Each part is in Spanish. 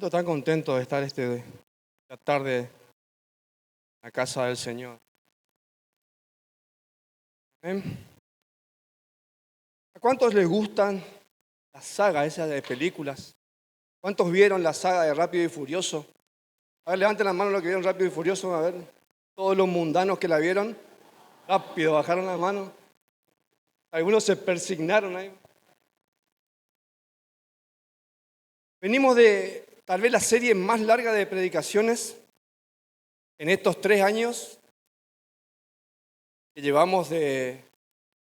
¿Cuántos están contentos de estar esta tarde en la casa del Señor? ¿Amén? ¿A cuántos les gustan la saga esa de películas? ¿Cuántos vieron la saga de Rápido y Furioso? A ver, levanten la mano los que vieron Rápido y Furioso, a ver. Todos los mundanos que la vieron, rápido bajaron la mano. Algunos se persignaron ahí. Venimos de tal vez la serie más larga de predicaciones en estos 3 años que llevamos de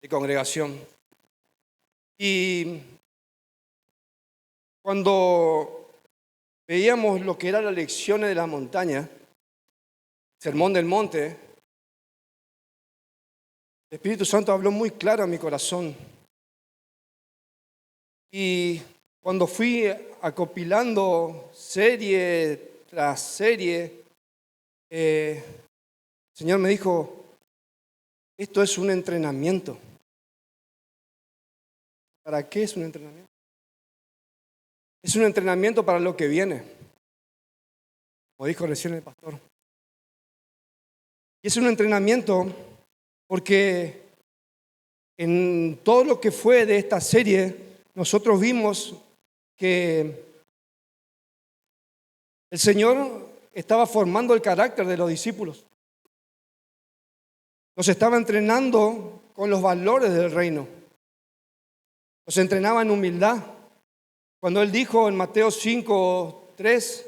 congregación. Y cuando veíamos lo que eran las lecciones de la montaña, Sermón del Monte, el Espíritu Santo habló muy claro a mi corazón. Y cuando fui acopilando serie tras serie, el Señor me dijo, esto es un entrenamiento. ¿Para qué es un entrenamiento? Es un entrenamiento para lo que viene, como dijo recién el pastor. Y es un entrenamiento porque en todo lo que fue de esta serie, nosotros vimos que el Señor estaba formando el carácter de los discípulos. Los estaba entrenando con los valores del reino. Los entrenaba en humildad. Cuando Él dijo en Mateo 5:3,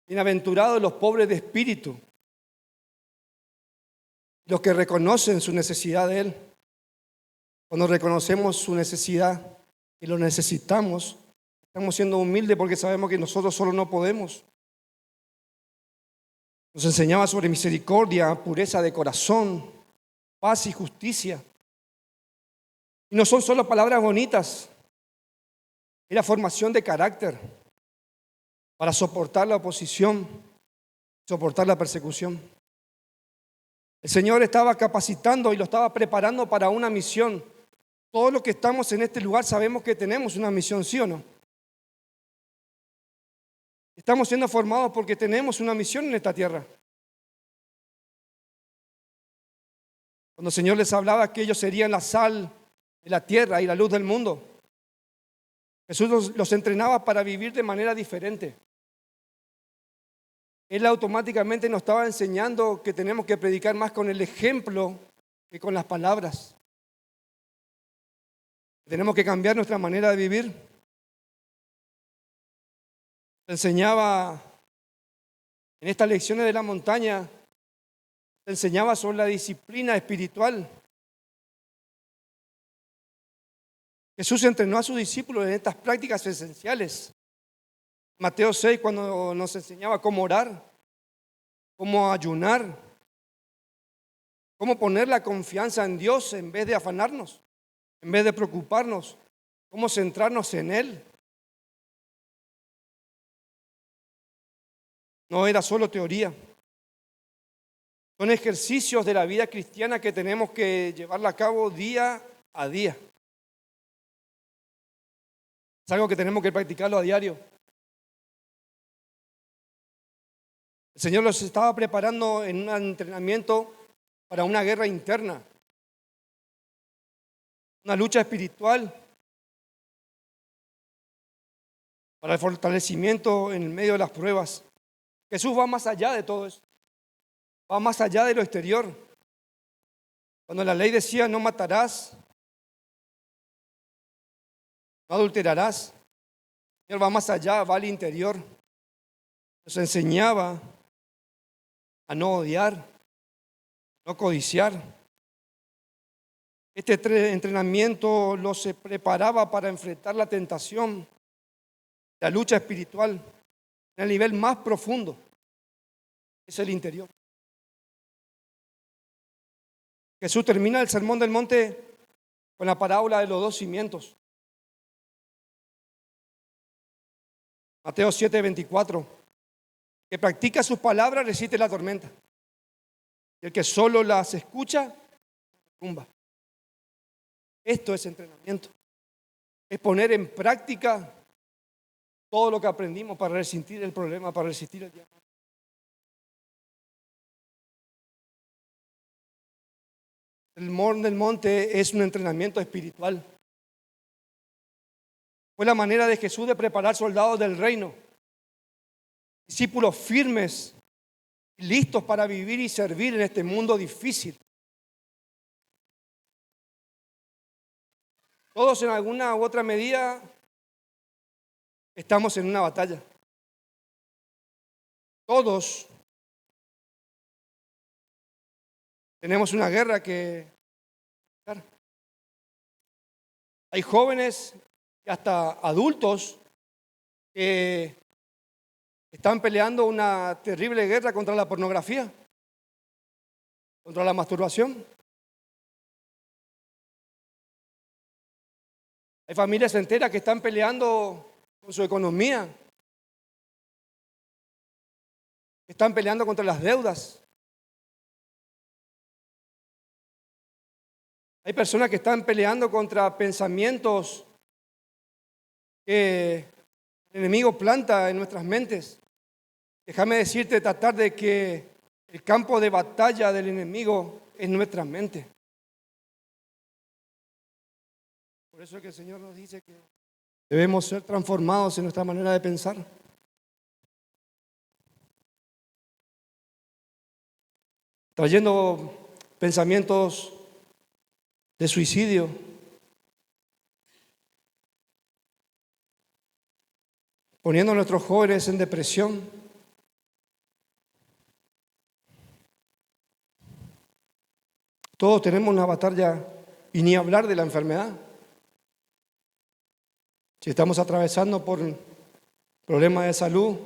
bienaventurados los pobres de espíritu, los que reconocen su necesidad de Él. Cuando reconocemos su necesidad y lo necesitamos, estamos siendo humildes porque sabemos que nosotros solo no podemos. Nos enseñaba sobre misericordia, pureza de corazón, paz y justicia. Y no son solo palabras bonitas, era formación de carácter para soportar la oposición, soportar la persecución. El Señor estaba capacitando y lo estaba preparando para una misión. Todos los que estamos en este lugar sabemos que tenemos una misión, ¿sí o no? Estamos siendo formados porque tenemos una misión en esta tierra. Cuando el Señor les hablaba que ellos serían la sal de la tierra y la luz del mundo, Jesús los entrenaba para vivir de manera diferente. Él automáticamente nos estaba enseñando que tenemos que predicar más con el ejemplo que con las palabras. Tenemos que cambiar nuestra manera de vivir. Enseñaba en estas lecciones de la montaña, enseñaba sobre la disciplina espiritual. Jesús entrenó a sus discípulos en estas prácticas esenciales. Mateo 6, cuando nos enseñaba cómo orar, cómo ayunar, cómo poner la confianza en Dios en vez de afanarnos, en vez de preocuparnos, cómo centrarnos en Él. No era solo teoría. Son ejercicios de la vida cristiana que tenemos que llevarla a cabo día a día. Es algo que tenemos que practicarlo a diario. El Señor los estaba preparando en un entrenamiento para una guerra interna, una lucha espiritual, para el fortalecimiento en el medio de las pruebas. Jesús va más allá de todo eso, va más allá de lo exterior. Cuando la ley decía no matarás, no adulterarás, Él va más allá, va al interior. Nos enseñaba a no odiar, no codiciar. Este entrenamiento los preparaba para enfrentar la tentación, la lucha espiritual, en el nivel más profundo, es el interior. Jesús termina el Sermón del Monte con la parábola de los 2 cimientos. Mateo 7:24. Que practica sus palabras resiste la tormenta. Y el que solo las escucha, tumba. Esto es entrenamiento. Es poner en práctica todo lo que aprendimos para resistir el problema, para resistir el diablo. El Sermón del Monte es un entrenamiento espiritual. Fue la manera de Jesús de preparar soldados del reino, discípulos firmes, listos para vivir y servir en este mundo difícil. Todos en alguna u otra medida estamos en una batalla. Todos tenemos una guerra que dar. Hay jóvenes y hasta adultos que están peleando una terrible guerra contra la pornografía, contra la masturbación. Hay familias enteras que están peleando con su economía, que están peleando contra las deudas. Hay personas que están peleando contra pensamientos que el enemigo planta en nuestras mentes. Déjame decirte, tratar de que el campo de batalla del enemigo es nuestra mente. Por eso es que el Señor nos dice que debemos ser transformados en nuestra manera de pensar. Trayendo pensamientos de suicidio, poniendo a nuestros jóvenes en depresión. Todos tenemos una batalla, y ni hablar de la enfermedad. Si estamos atravesando por problemas de salud,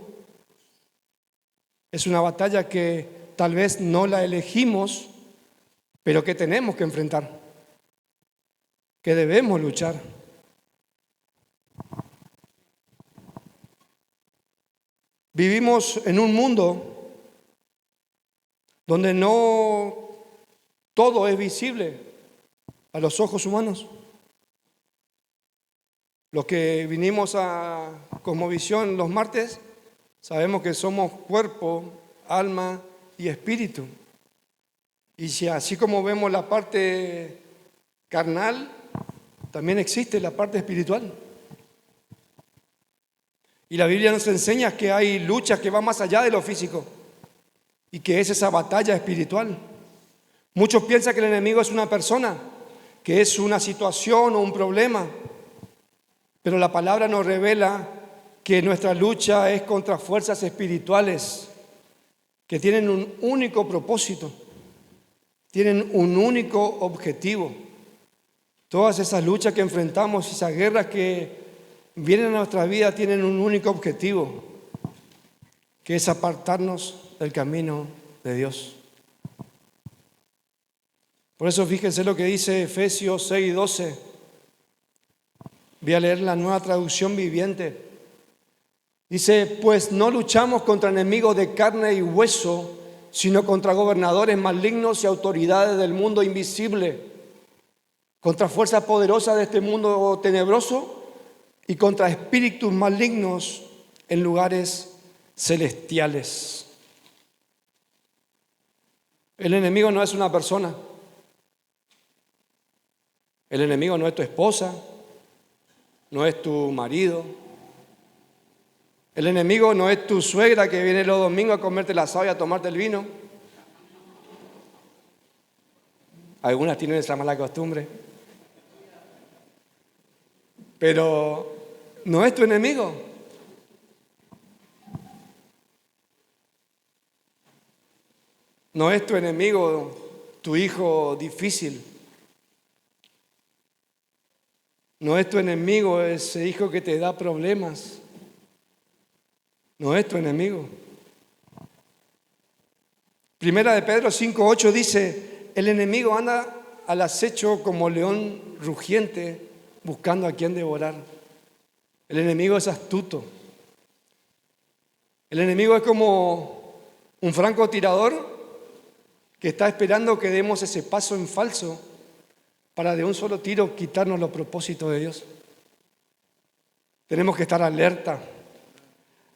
es una batalla que tal vez no la elegimos, pero que tenemos que enfrentar, que debemos luchar. Vivimos en un mundo donde no todo es visible a los ojos humanos. Los que vinimos a Cosmovisión los martes, sabemos que somos cuerpo, alma y espíritu. Y si así como vemos la parte carnal, también existe la parte espiritual. Y la Biblia nos enseña que hay luchas que van más allá de lo físico y que es esa batalla espiritual. Muchos piensan que el enemigo es una persona, que es una situación o un problema, pero la palabra nos revela que nuestra lucha es contra fuerzas espirituales que tienen un único propósito, tienen un único objetivo. Todas esas luchas que enfrentamos, esas guerras que vienen a nuestra vida tienen un único objetivo, que es apartarnos del camino de Dios. Por eso fíjense lo que dice Efesios 6:12. Voy a leer la Nueva Traducción Viviente. Dice, pues no luchamos contra enemigos de carne y hueso, sino contra gobernadores malignos y autoridades del mundo invisible, contra fuerzas poderosas de este mundo tenebroso y contra espíritus malignos en lugares celestiales. El enemigo no es una persona. El enemigo no es tu esposa, no es tu marido. El enemigo no es tu suegra que viene los domingos a comerte el asado y a tomarte el vino. Algunas tienen esa mala costumbre. Pero no es tu enemigo. No es tu enemigo tu hijo difícil. No es tu enemigo ese hijo que te da problemas. No es tu enemigo. Primera de Pedro 5:8 dice, el enemigo anda al acecho como león rugiente buscando a quien devorar. El enemigo es astuto. El enemigo es como un francotirador que está esperando que demos ese paso en falso para de un solo tiro quitarnos los propósitos de Dios. Tenemos que estar alerta,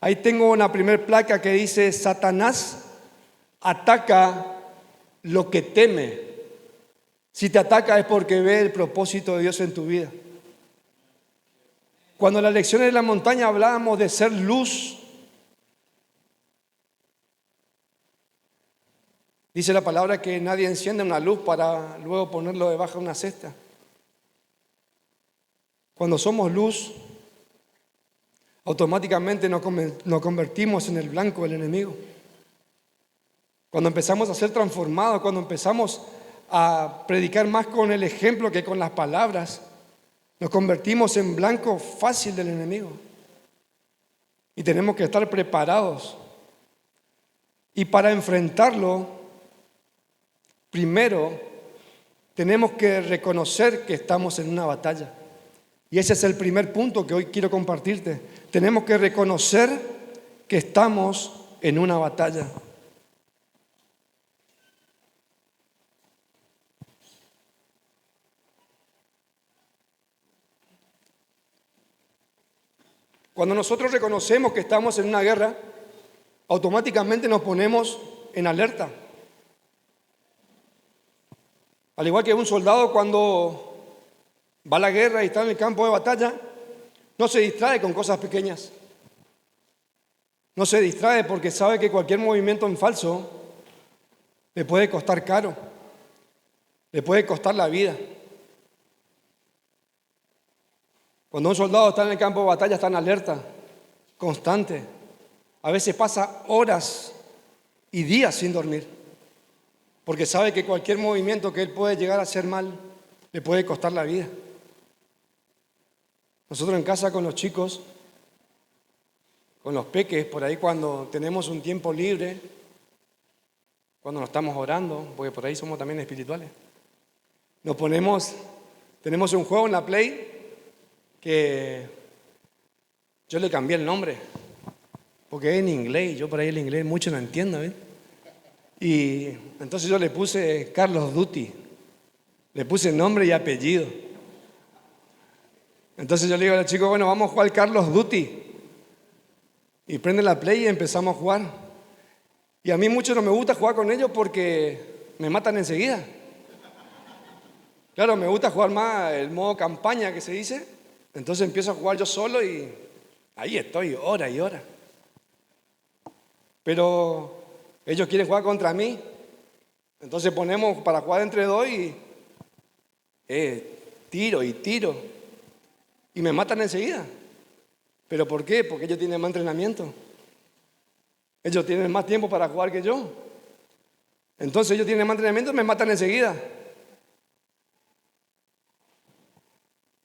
Ahí tengo una primer placa que dice: Satanás ataca lo que teme. Si te ataca es porque ve el propósito de Dios en tu vida. Cuando en las lecciones de la montaña hablábamos de ser luz, dice la palabra que nadie enciende una luz para luego ponerlo debajo de una cesta. Cuando somos luz, automáticamente nos convertimos en el blanco del enemigo. Cuando empezamos a ser transformados, cuando empezamos a predicar más con el ejemplo que con las palabras, nos convertimos en blanco fácil del enemigo. Y tenemos que estar preparados. Y para enfrentarlo, primero tenemos que reconocer que estamos en una batalla. Y ese es el primer punto que hoy quiero compartirte. Tenemos que reconocer que estamos en una batalla. Cuando nosotros reconocemos que estamos en una guerra, automáticamente nos ponemos en alerta. Al igual que un soldado cuando va a la guerra y está en el campo de batalla, no se distrae con cosas pequeñas. No se distrae porque sabe que cualquier movimiento en falso le puede costar caro, le puede costar la vida. Cuando un soldado está en el campo de batalla, está en alerta, constante. A veces pasa horas y días sin dormir, porque sabe que cualquier movimiento que él puede llegar a hacer mal, le puede costar la vida. Nosotros en casa con los chicos, con los peques, por ahí cuando tenemos un tiempo libre, cuando nos estamos orando, porque por ahí somos también espirituales, tenemos un juego en la Play que yo le cambié el nombre, porque es en inglés, yo por ahí el inglés mucho no entiendo, ¿ves? Y entonces yo le puse Carlos Duty, le puse nombre y apellido. Entonces yo le digo a los chicos, bueno, vamos a jugar Carlos Duty. Y prende la Play y empezamos a jugar. Y a mí mucho no me gusta jugar con ellos porque me matan enseguida. Claro, me gusta jugar más el modo campaña que se dice. Entonces empiezo a jugar yo solo y ahí estoy, hora y hora. Pero ellos quieren jugar contra mí. Entonces ponemos para jugar entre dos y tiro y tiro. Y me matan enseguida. ¿Pero por qué? Porque ellos tienen más entrenamiento. Ellos tienen más tiempo para jugar que yo. Entonces ellos tienen más entrenamiento y me matan enseguida.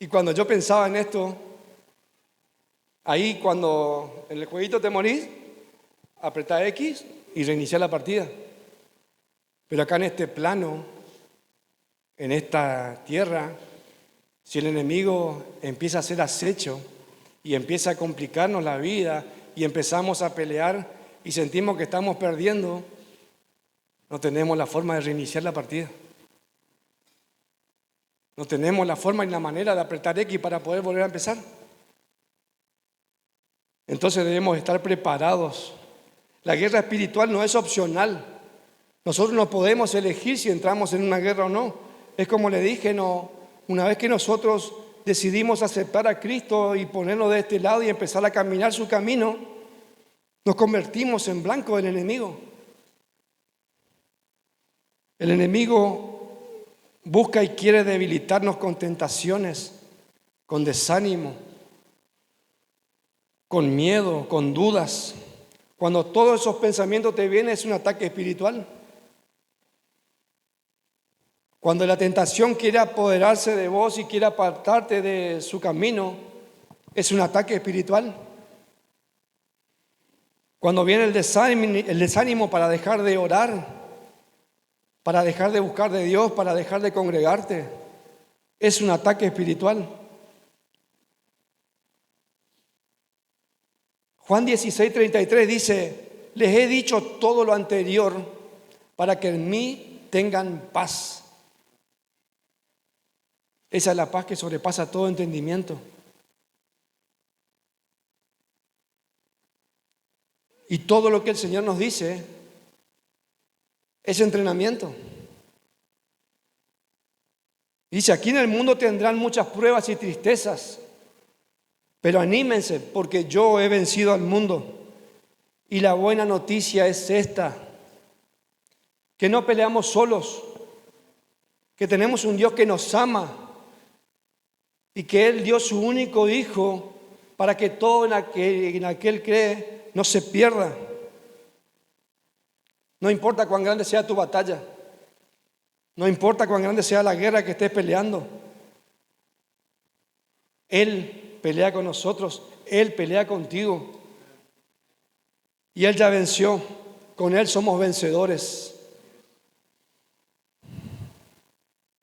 Y cuando yo pensaba en esto, ahí cuando en el jueguito te morís, apretá X y reiniciar la partida. Pero acá en este plano, en esta tierra, si el enemigo empieza a hacer acecho y empieza a complicarnos la vida y empezamos a pelear y sentimos que estamos perdiendo, no tenemos la forma de reiniciar la partida. No tenemos la forma ni la manera de apretar X para poder volver a empezar. Entonces debemos estar preparados. La guerra espiritual no es opcional. Nosotros no podemos elegir si entramos en una guerra o no. Es como le dije, una vez que nosotros decidimos aceptar a Cristo y ponerlo de este lado y empezar a caminar su camino, nos convertimos en blanco del enemigo. El enemigo busca y quiere debilitarnos con tentaciones, con desánimo, con miedo, con dudas. Cuando todos esos pensamientos te vienen, es un ataque espiritual. Cuando la tentación quiere apoderarse de vos y quiere apartarte de su camino, es un ataque espiritual. Cuando viene el desánimo para dejar de orar, para dejar de buscar de Dios, para dejar de congregarte, es un ataque espiritual. Juan 16:33 dice: les he dicho todo lo anterior para que en mí tengan paz. Esa es la paz que sobrepasa todo entendimiento. Y todo lo que el Señor nos dice es entrenamiento. Dice, aquí en el mundo tendrán muchas pruebas y tristezas, pero anímense porque yo he vencido al mundo. Y la buena noticia es esta, que no peleamos solos, que tenemos un Dios que nos ama y que Él dio su único Hijo para que todo en aquel cree no se pierda. No importa cuán grande sea tu batalla, no importa cuán grande sea la guerra que estés peleando, Él pelea con nosotros, Él pelea contigo y Él ya venció, con Él somos vencedores.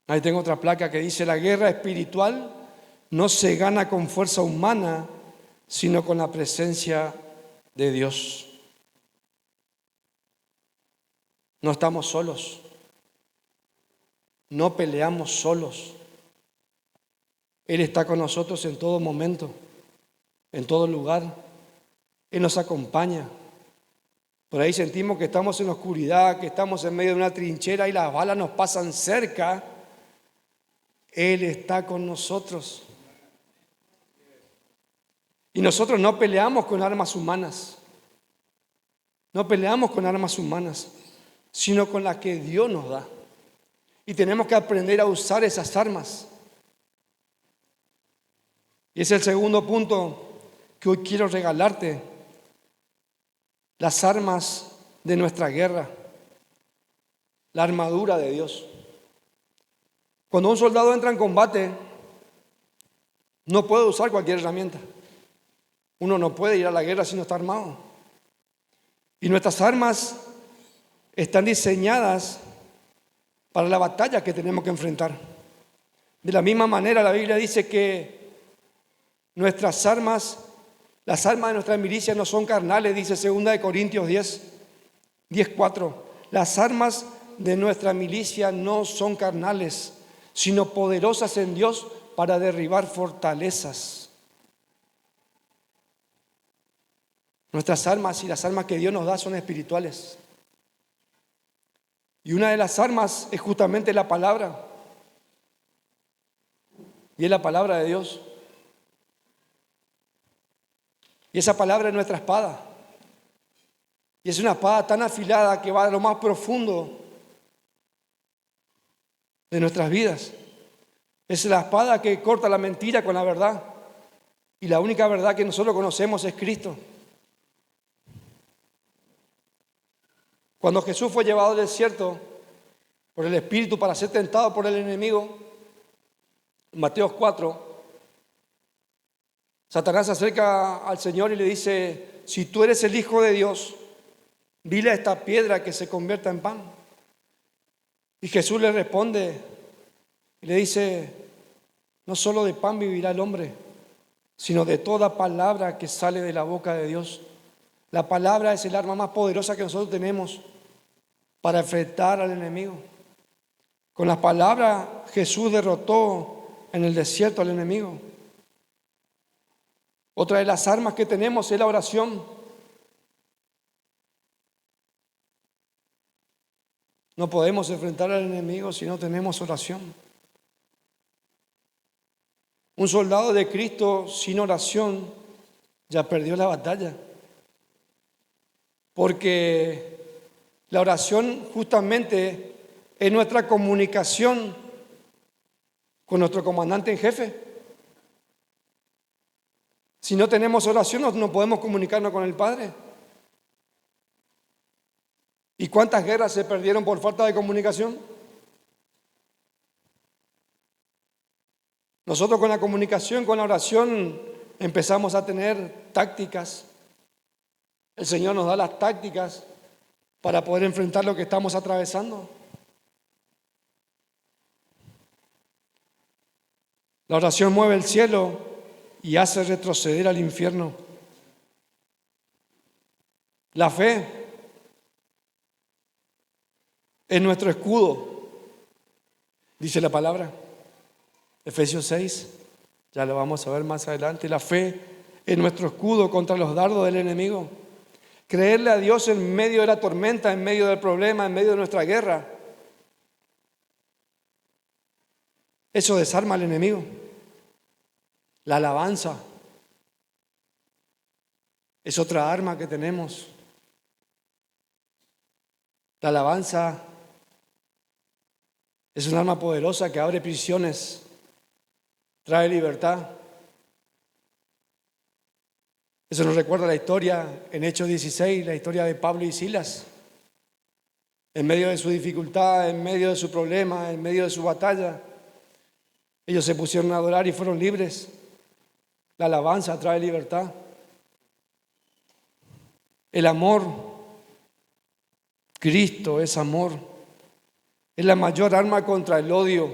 Ahí tengo otra placa que dice, la guerra espiritual no se gana con fuerza humana, sino con la presencia de Dios. No estamos solos, no peleamos solos. Él está con nosotros en todo momento, en todo lugar. Él nos acompaña. Por ahí sentimos que estamos en la oscuridad, que estamos en medio de una trinchera y las balas nos pasan cerca. Él está con nosotros. Y nosotros no peleamos con armas humanas. No peleamos con armas humanas, sino con las que Dios nos da. Y tenemos que aprender a usar esas armas. Y es el segundo punto que hoy quiero regalarte. Las armas de nuestra guerra. La armadura de Dios. Cuando un soldado entra en combate, no puede usar cualquier herramienta. Uno no puede ir a la guerra si no está armado. Y nuestras armas están diseñadas para la batalla que tenemos que enfrentar. De la misma manera, la Biblia dice que nuestras armas, las armas de nuestra milicia no son carnales, dice 2 Corintios 10:4. Las armas de nuestra milicia no son carnales, sino poderosas en Dios para derribar fortalezas. Nuestras armas y las armas que Dios nos da son espirituales. Y una de las armas es justamente la palabra. Y es la palabra de Dios. Y esa palabra es nuestra espada. Y es una espada tan afilada que va a lo más profundo de nuestras vidas. Es la espada que corta la mentira con la verdad. Y la única verdad que nosotros conocemos es Cristo. Cuando Jesús fue llevado al desierto por el Espíritu para ser tentado por el enemigo, en Mateo 4, Satanás se acerca al Señor y le dice, si tú eres el Hijo de Dios, dile a esta piedra que se convierta en pan. Y Jesús le responde y le dice, no solo de pan vivirá el hombre, sino de toda palabra que sale de la boca de Dios. La palabra es el arma más poderosa que nosotros tenemos para enfrentar al enemigo. Con la palabra Jesús derrotó en el desierto al enemigo. Otra de las armas que tenemos es la oración. No podemos enfrentar al enemigo si no tenemos oración. Un soldado de Cristo sin oración ya perdió la batalla. Porque la oración justamente es nuestra comunicación con nuestro comandante en jefe. Si no tenemos oración, no podemos comunicarnos con el Padre. ¿Y cuántas guerras se perdieron por falta de comunicación? Nosotros con la comunicación, con la oración, empezamos a tener tácticas. El Señor nos da las tácticas para poder enfrentar lo que estamos atravesando. La oración mueve el cielo y hace retroceder al infierno. La fe es nuestro escudo, dice la palabra. Efesios 6, ya lo vamos a ver más adelante. La fe es nuestro escudo contra los dardos del enemigo. Creerle a Dios en medio de la tormenta, en medio del problema, en medio de nuestra guerra. Eso desarma al enemigo. La alabanza es otra arma que tenemos. La alabanza es un arma poderosa que abre prisiones, trae libertad. Eso nos recuerda la historia en Hechos 16, la historia de Pablo y Silas. En medio de su dificultad, en medio de su problema, en medio de su batalla, ellos se pusieron a adorar y fueron libres. La alabanza trae libertad. El amor, Cristo es amor. Es la mayor arma contra el odio,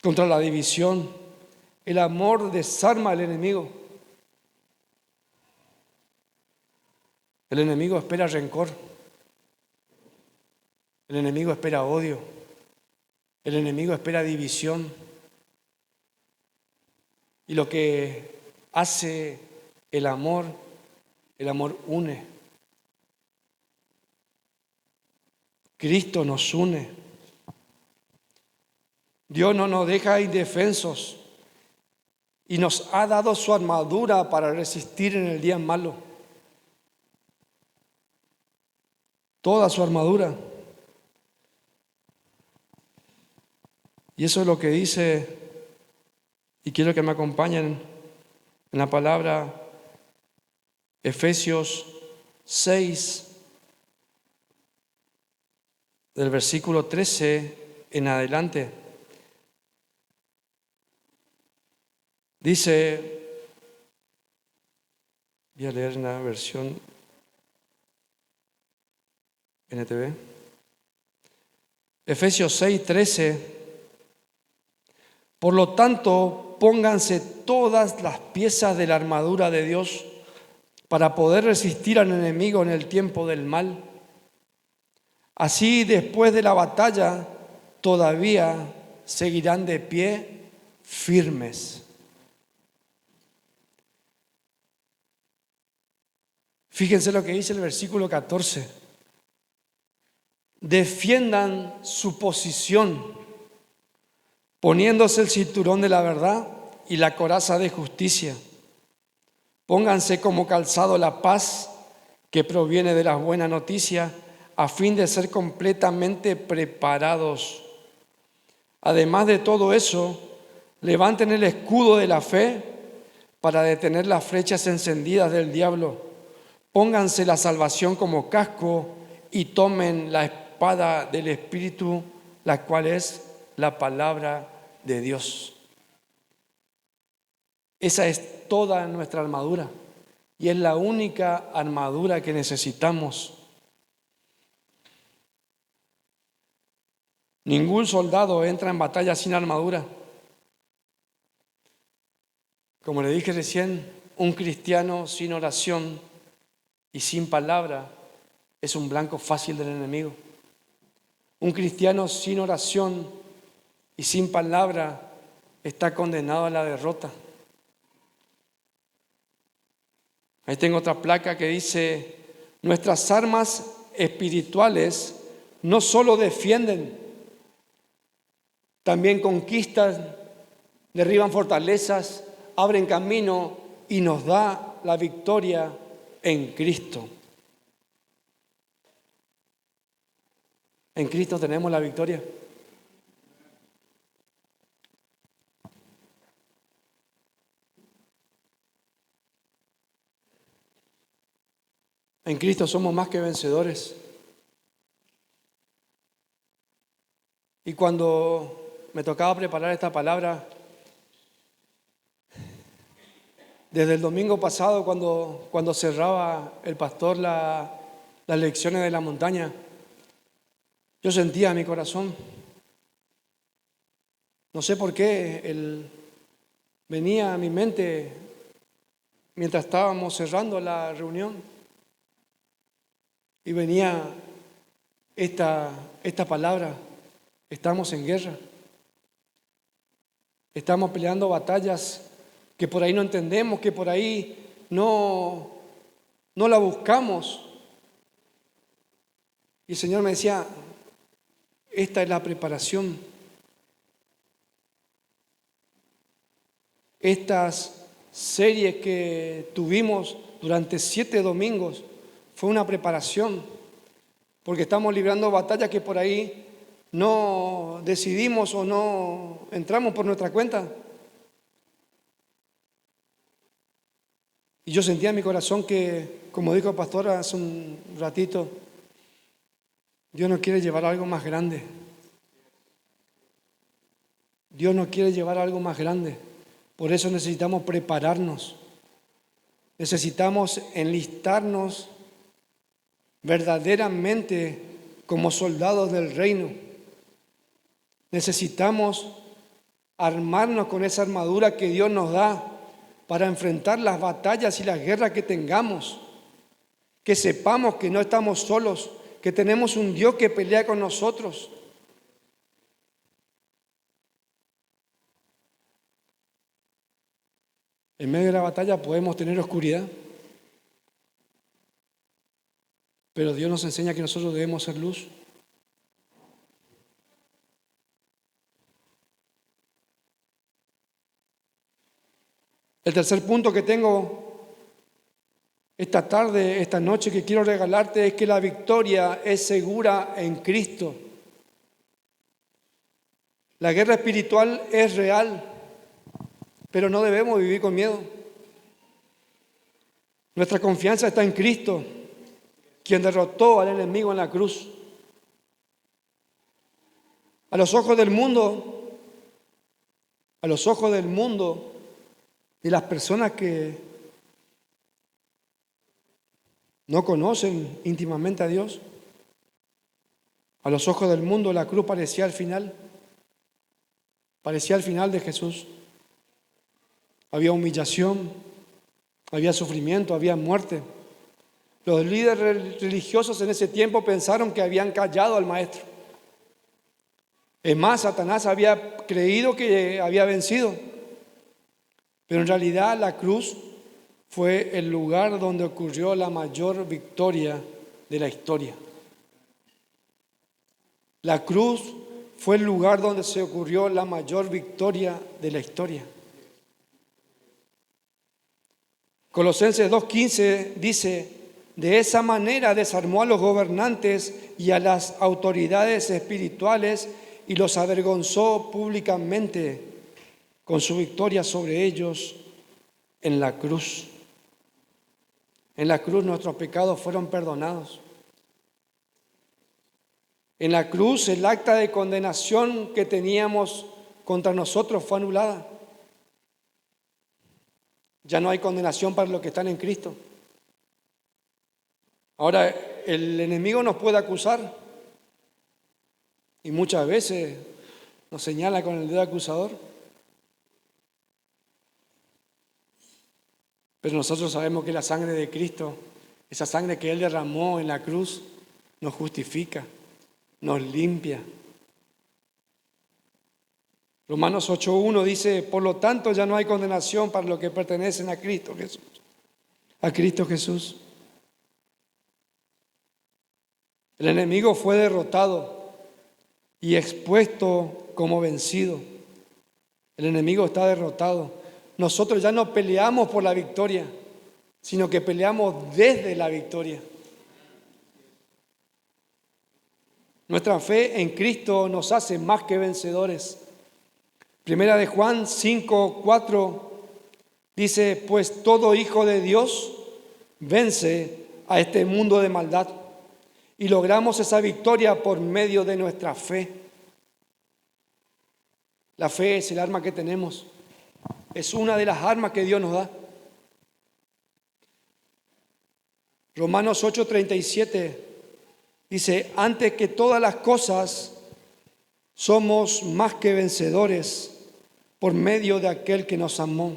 contra la división. El amor desarma al enemigo. El enemigo espera rencor. El enemigo espera odio. El enemigo espera división. Y lo que hace el amor une. Cristo nos une. Dios no nos deja indefensos y nos ha dado su armadura para resistir en el día malo. Toda su armadura. Y eso es lo que dice, y quiero que me acompañen en la palabra Efesios 6, del versículo 13 en adelante. Dice, voy a leer una versión NTV. Efesios 6, 13. Por lo tanto, pónganse todas las piezas de la armadura de Dios para poder resistir al enemigo en el tiempo del mal. Así, después de la batalla, todavía seguirán de pie firmes. Fíjense lo que dice el versículo 14. Defiendan su posición, poniéndose el cinturón de la verdad y la coraza de justicia. Pónganse como calzado la paz que proviene de las buenas noticias, a fin de ser completamente preparados. Además de todo eso, levanten el escudo de la fe para detener las flechas encendidas del diablo. Pónganse la salvación como casco y tomen la espada del Espíritu, la cual es la palabra de Dios. Esa es toda nuestra armadura y es la única armadura que necesitamos. Ningún soldado entra en batalla sin armadura. Como le dije recién, un cristiano sin oración y sin palabra es un blanco fácil del enemigo. Un cristiano sin oración y sin palabra está condenado a la derrota. Ahí tengo otra placa que dice: nuestras armas espirituales no solo defienden, también conquistan, derriban fortalezas, abren camino y nos da la victoria en Cristo. En Cristo tenemos la victoria. En Cristo somos más que vencedores. Y cuando me tocaba preparar esta palabra, desde el domingo pasado, cuando cerraba el pastor las lecciones de la montaña, yo sentía en mi corazón, no sé por qué, venía a mi mente mientras estábamos cerrando la reunión, y venía esta palabra: estamos en guerra, estamos peleando batallas que por ahí no entendemos, que por ahí no no la buscamos. Y el Señor me decía, esta es la preparación. Estas series que tuvimos durante 7 domingos fue una preparación, porque estamos librando batallas que por ahí no decidimos o no entramos por nuestra cuenta. Y yo sentía en mi corazón que, como dijo el pastor hace un ratito, Dios nos quiere llevar a algo más grande. Dios nos quiere llevar a algo más grande. Por eso necesitamos prepararnos. Necesitamos enlistarnos verdaderamente como soldados del reino. Necesitamos armarnos con esa armadura que Dios nos da para enfrentar las batallas y las guerras que tengamos. Que sepamos que no estamos solos, que tenemos un Dios que pelea con nosotros. En medio de la batalla podemos tener oscuridad, pero Dios nos enseña que nosotros debemos ser luz. El tercer punto que tengo esta tarde, esta noche, que quiero regalarte es que la victoria es segura en Cristo. La guerra espiritual es real, pero no debemos vivir con miedo. Nuestra confianza está en Cristo, quien derrotó al enemigo en la cruz. A los ojos del mundo, y las personas que no conocen íntimamente a Dios, a los ojos del mundo la cruz parecía el final de Jesús. Había humillación, había sufrimiento, había muerte. Los líderes religiosos en ese tiempo pensaron que habían callado al maestro. Es más, Satanás había creído que había vencido. Pero en realidad la cruz fue el lugar donde ocurrió la mayor victoria de la historia. La cruz fue el lugar donde se ocurrió la mayor victoria de la historia. Colosenses 2:15 dice, de esa manera desarmó a los gobernantes y a las autoridades espirituales y los avergonzó públicamente con su victoria sobre ellos en la cruz. En la cruz nuestros pecados fueron perdonados. En la cruz el acta de condenación que teníamos contra nosotros fue anulada. Ya no hay condenación para los que están en Cristo. Ahora, el enemigo nos puede acusar y muchas veces nos señala con el dedo acusador. Pero nosotros sabemos que la sangre de Cristo, esa sangre que Él derramó en la cruz, nos justifica, nos limpia. Romanos 8:1 dice, por lo tanto ya no hay condenación para los que pertenecen a Cristo Jesús. A Cristo Jesús. El enemigo fue derrotado y expuesto como vencido. El enemigo está derrotado. Nosotros ya no peleamos por la victoria, sino que peleamos desde la victoria. Nuestra fe en Cristo nos hace más que vencedores. Primera de Juan 5:4 dice, pues todo hijo de Dios vence a este mundo de maldad y logramos esa victoria por medio de nuestra fe. La fe es el arma que tenemos. Es una de las armas que Dios nos da. Romanos 8:37 dice, antes que todas las cosas somos más que vencedores por medio de aquel que nos amó.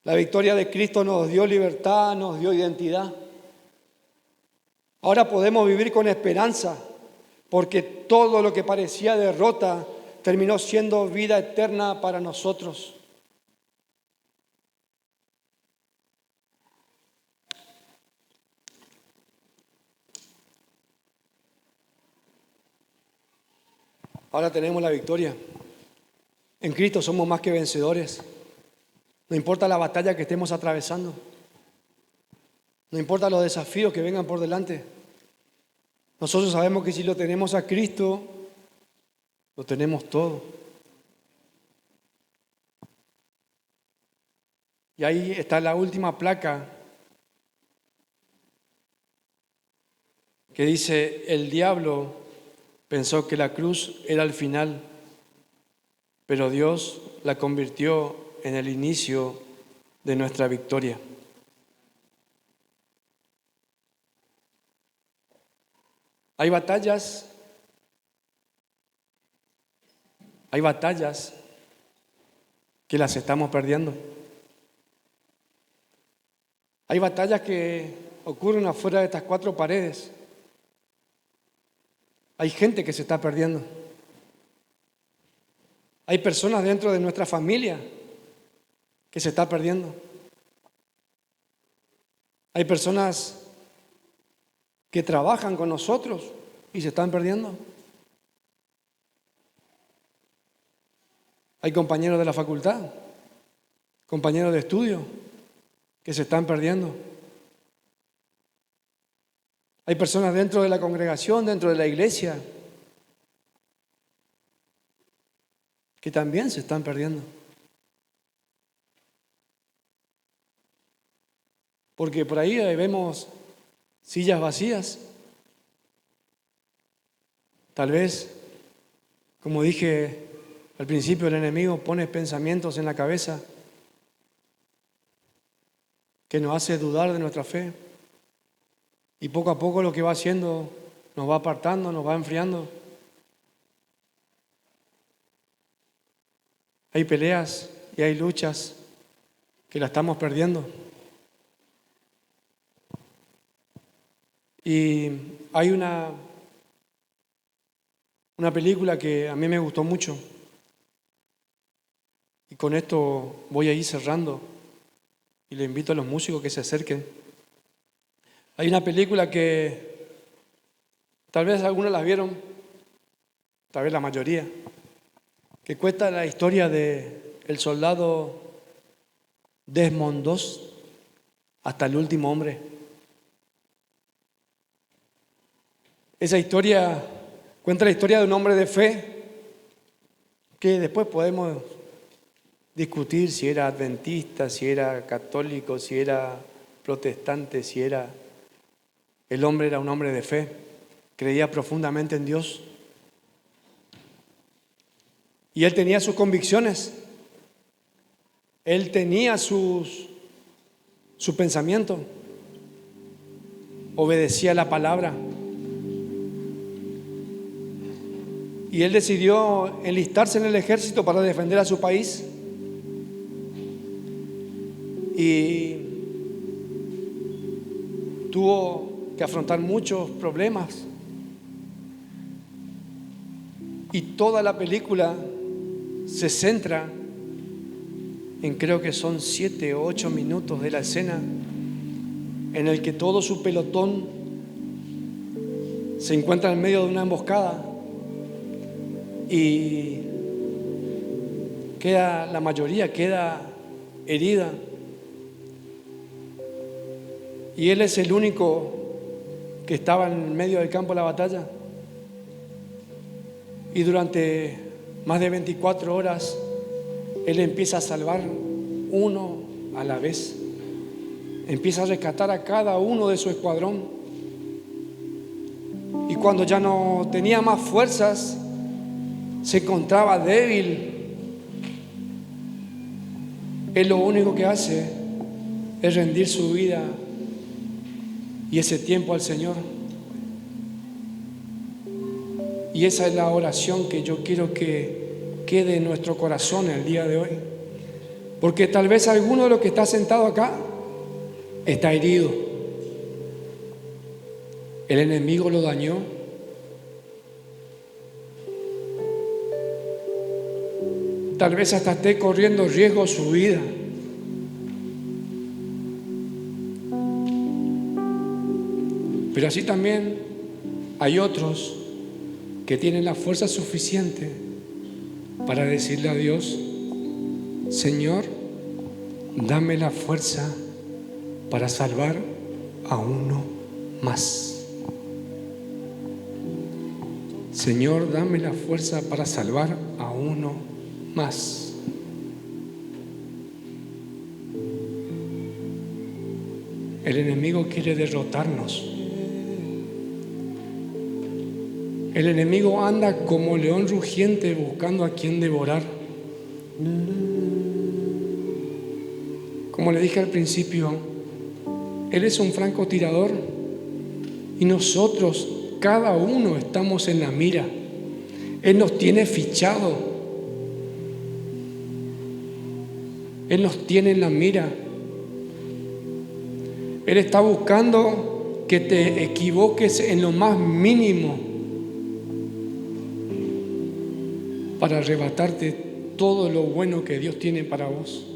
La victoria de Cristo nos dio libertad, nos dio identidad. Ahora podemos vivir con esperanza, porque todo lo que parecía derrota terminó siendo vida eterna para nosotros. Ahora tenemos la victoria. En Cristo somos más que vencedores. No importa la batalla que estemos atravesando. No importa los desafíos que vengan por delante. Nosotros sabemos que si lo tenemos a Cristo, lo tenemos todo. Y ahí está la última placa que dice: el diablo pensó que la cruz era el final, pero Dios la convirtió en el inicio de nuestra victoria. Hay batallas que las estamos perdiendo. Hay batallas que ocurren afuera de estas cuatro paredes. Hay gente que se está perdiendo. Hay personas dentro de nuestra familia que se está perdiendo. Hay personas que trabajan con nosotros y se están perdiendo. Hay compañeros de la facultad, compañeros de estudio que se están perdiendo. Hay personas dentro de la congregación, dentro de la iglesia, que también se están perdiendo. Porque por ahí vemos sillas vacías. Tal vez, como dije al principio, el enemigo pone pensamientos en la cabeza que nos hace dudar de nuestra fe. Y poco a poco lo que va haciendo nos va apartando, nos va enfriando. Hay peleas y hay luchas que la estamos perdiendo. Y hay una película que a mí me gustó mucho. Y con esto voy a ir cerrando. Y le invito a los músicos que se acerquen. Hay una película que tal vez algunos las vieron, tal vez la mayoría, que cuenta la historia del soldado Desmond II hasta el último hombre. Esa historia cuenta la historia de un hombre de fe que después podemos discutir si era adventista, si era católico, si era protestante, si era... El hombre era un hombre de fe, creía profundamente en Dios. Y él tenía sus convicciones, él tenía su pensamiento, obedecía la palabra. Y él decidió enlistarse en el ejército para defender a su país. Y tuvo que afrontar muchos problemas. Y toda la película se centra en, creo que son 7 o 8 minutos de la escena en el que todo su pelotón se encuentra en medio de una emboscada y la mayoría queda herida. Y él es el único que estaba en medio del campo de la batalla. Y durante más de 24 horas, él empieza a salvar uno a la vez. Empieza a rescatar a cada uno de su escuadrón. Y cuando ya no tenía más fuerzas, se encontraba débil, él lo único que hace es rendir su vida y ese tiempo al Señor. Y esa es la oración que yo quiero que quede en nuestro corazón el día de hoy. Porque tal vez alguno de los que está sentado acá está herido. El enemigo lo dañó. Tal vez hasta esté corriendo riesgo su vida. Pero así también hay otros que tienen la fuerza suficiente para decirle a Dios: Señor, dame la fuerza para salvar a uno más. Señor, dame la fuerza para salvar a uno más. El enemigo quiere derrotarnos. El enemigo anda como león rugiente buscando a quien devorar. Como le dije al principio, él es un francotirador y nosotros, cada uno, estamos en la mira. Él nos tiene fichado. Él nos tiene en la mira. Él está buscando que te equivoques en lo más mínimo para arrebatarte todo lo bueno que Dios tiene para vos.